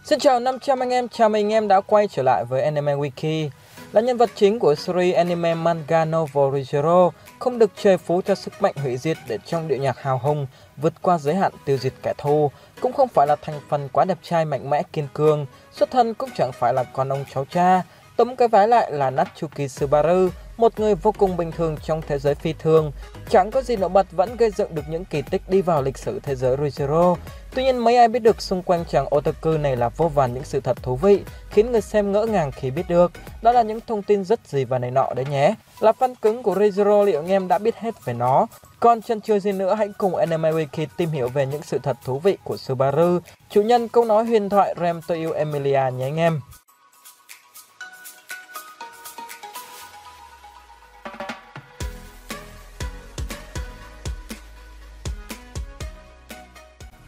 Xin chào 500 anh em, chào mừng anh em đã quay trở lại với Anime Wiki. Là nhân vật chính của series anime manga novel Re:Zero, không được trời phú cho sức mạnh hủy diệt để trong điệu nhạc hào hùng vượt qua giới hạn tiêu diệt kẻ thù, cũng không phải là thành phần quá đẹp trai mạnh mẽ kiên cường, xuất thân cũng chẳng phải là con ông cháu cha. Tóm cái vái lại là Natsuki Subaru, một người vô cùng bình thường trong thế giới phi thường, chẳng có gì nổi bật vẫn gây dựng được những kỳ tích đi vào lịch sử thế giới Re:Zero. Tuy nhiên mấy ai biết được xung quanh chàng otaku này là vô vàn những sự thật thú vị, khiến người xem ngỡ ngàng khi biết được. Đó là những thông tin rất gì và này nọ đấy nhé. Là fan cứng của Re:Zero, liệu anh em đã biết hết về nó? Còn chân chưa gì nữa, hãy cùng Anime Wiki tìm hiểu về những sự thật thú vị của Subaru, chủ nhân câu nói huyền thoại Rem tôi yêu Emilia nhé anh em.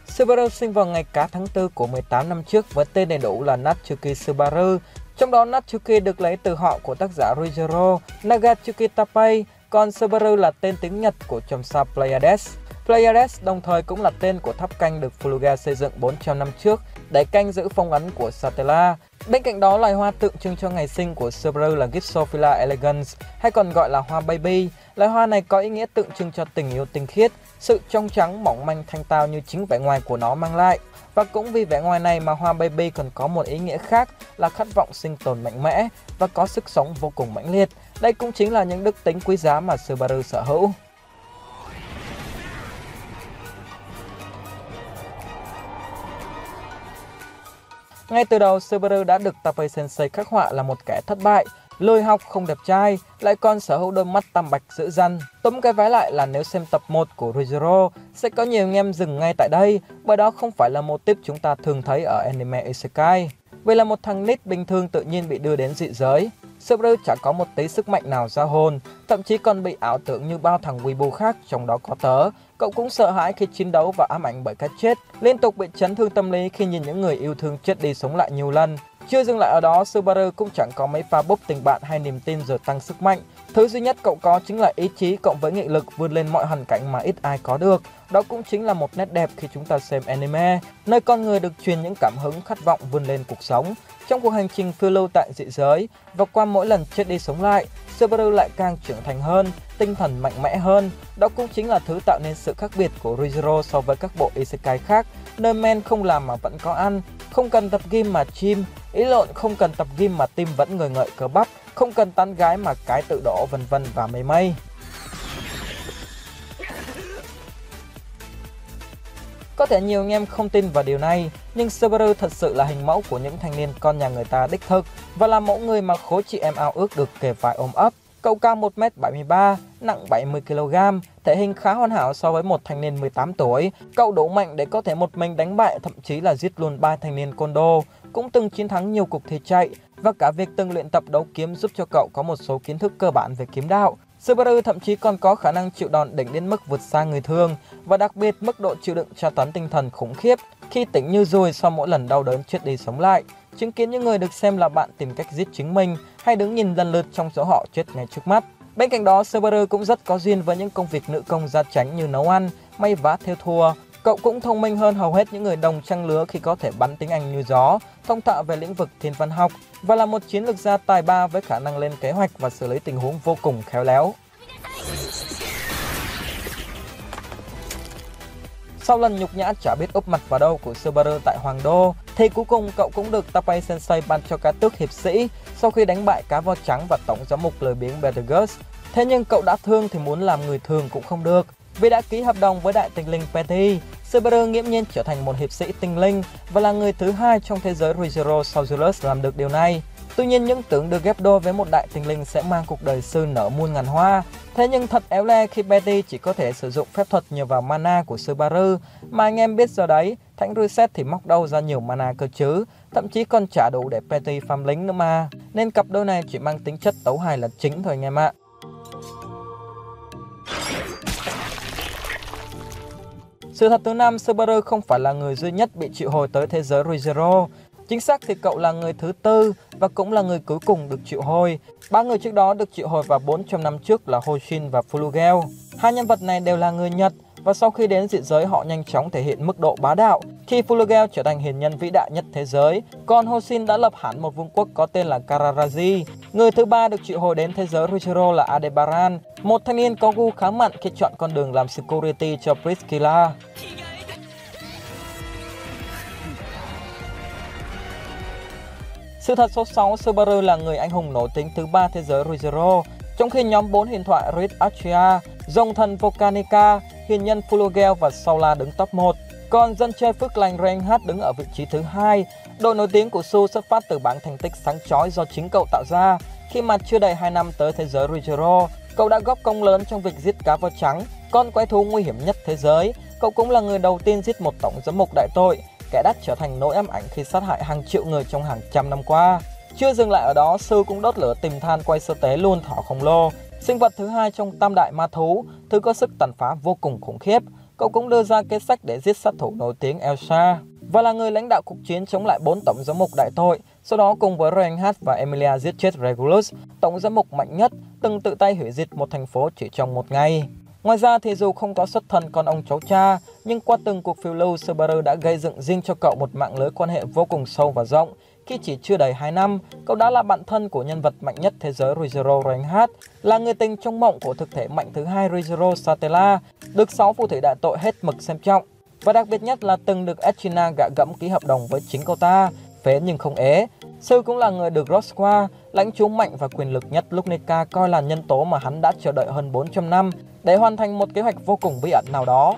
Subaru sinh vào ngày cá tháng 4 của 18 năm trước với tên đầy đủ là Natsuki Subaru. Trong đó Natsuki được lấy từ họ của tác giả Re:Zero, Nagatsuki Tappei, còn Subaru là tên tiếng Nhật của chòm sao Pleiades. Pleiades đồng thời cũng là tên của tháp canh được Fluga xây dựng 400 năm trước để canh giữ phong ấn của Satella. Bên cạnh đó, loài hoa tượng trưng cho ngày sinh của Subaru là Gypsophila elegans, hay còn gọi là hoa baby. Loài hoa này có ý nghĩa tượng trưng cho tình yêu tinh khiết, sự trong trắng mỏng manh thanh tao như chính vẻ ngoài của nó mang lại. Và cũng vì vẻ ngoài này mà hoa baby còn có một ý nghĩa khác là khát vọng sinh tồn mạnh mẽ và có sức sống vô cùng mãnh liệt. Đây cũng chính là những đức tính quý giá mà Subaru sở hữu. Ngay từ đầu, Subaru đã được Tappei Sensei khắc họa là một kẻ thất bại, lười học, không đẹp trai, lại còn sở hữu đôi mắt tam bạch dữ dằn. Tóm cái vái lại là nếu xem tập 1 của Re:Zero, sẽ có nhiều anh em dừng ngay tại đây, bởi đó không phải là mô típ chúng ta thường thấy ở anime isekai. Vì là một thằng nít bình thường tự nhiên bị đưa đến dị giới, Subaru chẳng có một tí sức mạnh nào ra hồn, thậm chí còn bị ảo tưởng như bao thằng weeaboo khác, trong đó có tớ. Cậu cũng sợ hãi khi chiến đấu và ám ảnh bởi cái chết, liên tục bị chấn thương tâm lý khi nhìn những người yêu thương chết đi sống lại nhiều lần. Chưa dừng lại ở đó, Subaru cũng chẳng có mấy pha búp tình bạn hay niềm tin rồi tăng sức mạnh. Thứ duy nhất cậu có chính là ý chí cộng với nghị lực vươn lên mọi hoàn cảnh mà ít ai có được. Đó cũng chính là một nét đẹp khi chúng ta xem anime, nơi con người được truyền những cảm hứng khát vọng vươn lên cuộc sống. Trong cuộc hành trình phiêu lưu tại dị giới và qua mỗi lần chết đi sống lại, Subaru lại càng trưởng thành hơn, tinh thần mạnh mẽ hơn. Đó cũng chính là thứ tạo nên sự khác biệt của Re:Zero so với các bộ isekai khác, nơi men không làm mà vẫn có ăn, không cần tập gym mà chim, ý lộn không cần tập gym mà tim vẫn ngời ngợi cơ bắp, không cần tán gái mà cái tự đổ vân vân và mây mây. Có thể nhiều anh em không tin vào điều này, nhưng Subaru thật sự là hình mẫu của những thanh niên con nhà người ta đích thực và là mẫu người mà khối chị em ao ước được kề vai ôm ấp. Cậu cao 1m73, nặng 70kg, thể hình khá hoàn hảo so với một thanh niên 18 tuổi. Cậu đủ mạnh để có thể một mình đánh bại, thậm chí là giết luôn 3 thanh niên côn đồ, cũng từng chiến thắng nhiều cuộc thi chạy, và cả việc từng luyện tập đấu kiếm giúp cho cậu có một số kiến thức cơ bản về kiếm đạo. Subaru thậm chí còn có khả năng chịu đòn đỉnh đến mức vượt xa người thường, và đặc biệt mức độ chịu đựng tra tấn tinh thần khủng khiếp khi tỉnh như ruồi sau mỗi lần đau đớn chết đi sống lại, chứng kiến những người được xem là bạn tìm cách giết chính mình hay đứng nhìn lần lượt trong số họ chết ngay trước mắt. Bên cạnh đó, Subaru cũng rất có duyên với những công việc nữ công gia chánh như nấu ăn, may vá, thêu thùa. Cậu cũng thông minh hơn hầu hết những người đồng trang lứa khi có thể bắn tiếng Anh như gió, thông thạo về lĩnh vực thiên văn học và là một chiến lược gia tài ba với khả năng lên kế hoạch và xử lý tình huống vô cùng khéo léo. Sau lần nhục nhã chả biết úp mặt vào đâu của Subaru tại Hoàng Đô, thì cuối cùng cậu cũng được Tappei Sensei ban cho cái tước hiệp sĩ sau khi đánh bại cá vo trắng và tổng giám mục lười biếng Betelgeuse. Thế nhưng cậu đã thương thì muốn làm người thường cũng không được. Vì đã ký hợp đồng với đại tinh linh Petty, Subaru nghiễm nhiên trở thành một hiệp sĩ tinh linh và là người thứ hai trong thế giới Re:Zero sau Julius làm được điều này. Tuy nhiên, những tưởng được ghép đôi với một đại tinh linh sẽ mang cuộc đời sư nở muôn ngàn hoa. Thế nhưng thật éo le khi Betty chỉ có thể sử dụng phép thuật nhờ vào mana của Subaru, mà anh em biết rồi đấy, Thánh Reset thì móc đâu ra nhiều mana cơ chứ, thậm chí còn chả đủ để Betty farm lính nữa mà. Nên cặp đôi này chỉ mang tính chất tấu hài là chính thôi anh em ạ. Sự thật thứ 5, Subaru không phải là người duy nhất bị triệu hồi tới thế giới Re:Zero. Chính xác thì cậu là người thứ tư và cũng là người cuối cùng được triệu hồi. 3 người trước đó được triệu hồi vào 400 năm trước là Hoshin và Fulugel. Hai nhân vật này đều là người Nhật và sau khi đến dị giới họ nhanh chóng thể hiện mức độ bá đạo khi Fulugel trở thành hiền nhân vĩ đại nhất thế giới, còn Hosin đã lập hẳn một vương quốc có tên là Kararaji. Người thứ ba được triệu hồi đến thế giới Rujiro là Aldebaran, một thanh niên có gu khá mặn khi chọn con đường làm security cho Priscilla. Sự thật số 6, Subaru là người anh hùng nổi tiếng thứ ba thế giới Rujiro, trong khi nhóm 4 huyền thoại Rit Atria, dòng thần Volcanica, hiền nhân Fulugel và Saula đứng top 1. Còn dân chơi phước lành Reinhardt đứng ở vị trí thứ 2. Đội nổi tiếng của Su xuất phát từ bảng thành tích sáng chói do chính cậu tạo ra. Khi mà chưa đầy 2 năm tới thế giới Rujiro, cậu đã góp công lớn trong việc giết cá voi trắng, con quái thú nguy hiểm nhất thế giới. Cậu cũng là người đầu tiên giết một tổng giám mục đại tội, kẻ đã trở thành nỗi ám ảnh khi sát hại hàng triệu người trong hàng trăm năm qua. Chưa dừng lại ở đó, Su cũng đốt lửa tìm than quay sơ tế luôn thỏ khổng lồ, sinh vật thứ hai trong tam đại ma thú, thứ có sức tàn phá vô cùng khủng khiếp. Cậu cũng đưa ra kế sách để giết sát thủ nổi tiếng Elsa và là người lãnh đạo cuộc chiến chống lại 4 tổng giám mục đại tội. Sau đó cùng với Reinhardt và Emilia giết chết Regulus, tổng giám mục mạnh nhất, từng tự tay hủy diệt một thành phố chỉ trong một ngày. Ngoài ra thì dù không có xuất thân con ông cháu cha, nhưng qua từng cuộc phiêu lưu, Subaru đã gây dựng riêng cho cậu một mạng lưới quan hệ vô cùng sâu và rộng. Khi chỉ chưa đầy 2 năm, cậu đã là bạn thân của nhân vật mạnh nhất thế giới Rujiro Reinhardt, là người tình trong mộng của thực thể mạnh thứ hai Rujiro Satella, được 6 phù thủy đại tội hết mực xem trọng. Và đặc biệt nhất là từng được Echina gạ gẫm ký hợp đồng với chính cậu ta, phế nhưng không ế. Sư cũng là người được Rosqua, lãnh chúa mạnh và quyền lực nhất lúc Nika, coi là nhân tố mà hắn đã chờ đợi hơn 400 năm để hoàn thành một kế hoạch vô cùng bí ẩn nào đó.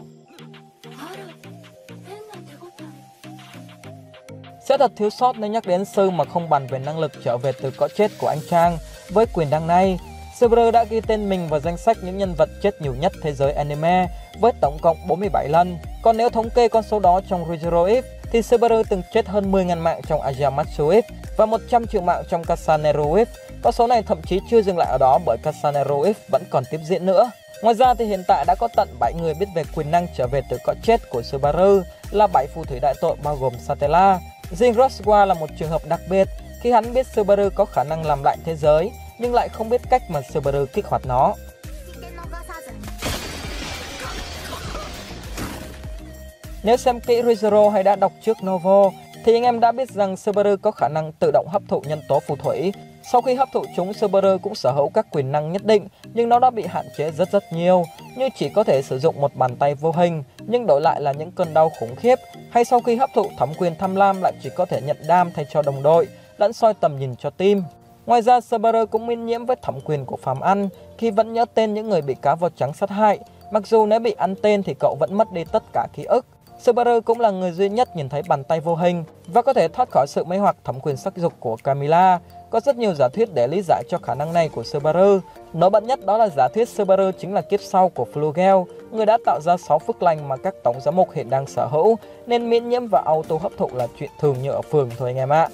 Sẽ thật thiếu sót nếu nhắc đến Sư mà không bàn về năng lực trở về từ cõi chết của anh Trang. Với quyền năng này, Subaru đã ghi tên mình vào danh sách những nhân vật chết nhiều nhất thế giới anime với tổng cộng 47 lần. Còn nếu thống kê con số đó trong Rujiro If thì Subaru từng chết hơn 10.000 mạng trong Ayamatsu If và 100 triệu mạng trong Kasanero If. Con số này thậm chí chưa dừng lại ở đó bởi Kasanero If vẫn còn tiếp diễn nữa. Ngoài ra thì hiện tại đã có tận 7 người biết về quyền năng trở về từ cõi chết của Subaru, là 7 phù thủy đại tội bao gồm Satella. Riêng Rosqua là một trường hợp đặc biệt khi hắn biết Subaru có khả năng làm lại thế giới, nhưng lại không biết cách mà Subaru kích hoạt nó. Nếu xem kỹ Rujiro hay đã đọc trước Novo, thì anh em đã biết rằng Subaru có khả năng tự động hấp thụ nhân tố phù thủy. Sau khi hấp thụ chúng, Subaru cũng sở hữu các quyền năng nhất định, nhưng nó đã bị hạn chế rất nhiều, như chỉ có thể sử dụng một bàn tay vô hình, nhưng đổi lại là những cơn đau khủng khiếp, hay sau khi hấp thụ thẩm quyền tham lam lại chỉ có thể nhận đam thay cho đồng đội, lẫn soi tầm nhìn cho team. Ngoài ra, Subaru cũng miễn nhiễm với thẩm quyền của phàm ăn khi vẫn nhớ tên những người bị cá voi trắng sát hại, mặc dù nếu bị ăn tên thì cậu vẫn mất đi tất cả ký ức. Subaru cũng là người duy nhất nhìn thấy bàn tay vô hình và có thể thoát khỏi sự mê hoặc thẩm quyền sắc dục của Camilla. Có rất nhiều giả thuyết để lý giải cho khả năng này của Subaru. Nổi bật nhất đó là giả thuyết Subaru chính là kiếp sau của Fulugel, người đã tạo ra 6 phước lành mà các tổng giám mục hiện đang sở hữu, nên miễn nhiễm và auto hấp thụ là chuyện thường như ở phường thôi anh em ạ.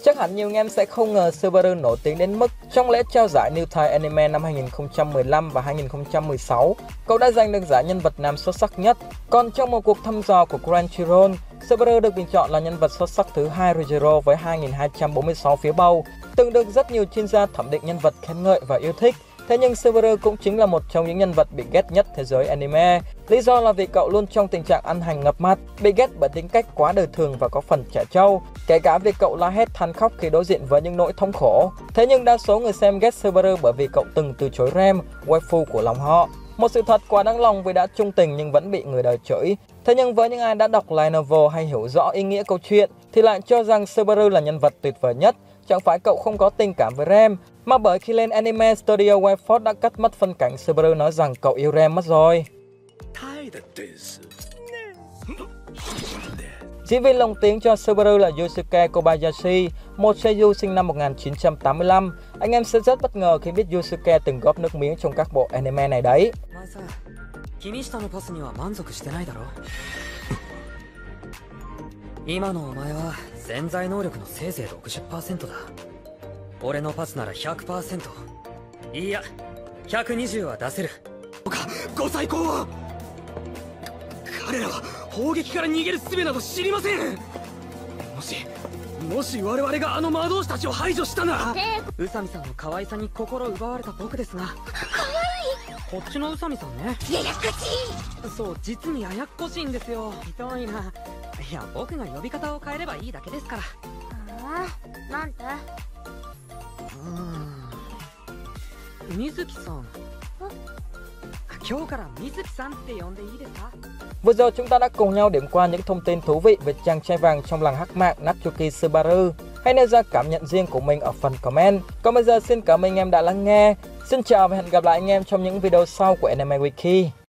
Chắc hẳn nhiều anh em sẽ không ngờ Subaru nổi tiếng đến mức trong lễ trao giải New Thai Anime năm 2015 và 2016, cậu đã giành được giải nhân vật nam xuất sắc nhất. Còn trong một cuộc thăm dò của Crunchyroll, Subaru được bình chọn là nhân vật xuất sắc thứ 2 Rujiro với 2.246 phiếu bầu, từng được rất nhiều chuyên gia thẩm định nhân vật khen ngợi và yêu thích. Thế nhưng Subaru cũng chính là một trong những nhân vật bị ghét nhất thế giới anime. Lý do là vì cậu luôn trong tình trạng ăn hành ngập mặt, bị ghét bởi tính cách quá đời thường và có phần trẻ trâu, kể cả việc cậu la hét than khóc khi đối diện với những nỗi thống khổ. Thế nhưng đa số người xem ghét Subaru bởi vì cậu từng từ chối Rem, waifu của lòng họ. Một sự thật quá đáng lòng vì đã trung tình nhưng vẫn bị người đời chửi. Thế nhưng với những ai đã đọc light novel hay hiểu rõ ý nghĩa câu chuyện thì lại cho rằng Subaru là nhân vật tuyệt vời nhất. Chẳng phải cậu không có tình cảm với Rem, mà bởi khi lên anime Studio Wayford đã cắt mất phân cảnh, Subaru nói rằng cậu yêu Rem mất rồi. Diễn viên lồng tiếng cho Subaru là Yusuke Kobayashi, một seiyuu sinh năm 1985. Anh em sẽ rất bất ngờ khi biết Yusuke từng góp nước miếng trong các bộ anime này đấy. 今のお前は潜在能力のせいぜい 60% だ。俺のパスなら 100%。いや、120は出せる。ご最高。彼らは砲撃から逃げる術など知りません。もしもし我々があの魔導士たちを排除したなら、宇佐美さんの可愛さに心奪われた僕ですが、こっちの宇佐美さんね、ややっこしい。そう、実にややっこしいんですよ。ひどいな。いや、僕が呼び方を変えればいいだけですから。なんて？水木さん。今日から水木さんって呼んでいいですか? Vừa rồi chúng ta đã cùng nhau điểm qua những thông tin thú vị về chàng trai vàng trong làng hắc mạc Natsuki Subaru. Hãy nêu ra cảm nhận riêng của mình ở phần comment. Còn bây giờ xin cảm ơn anh em đã lắng nghe. Xin chào và hẹn gặp lại anh em trong những video sau của Anime Wiki.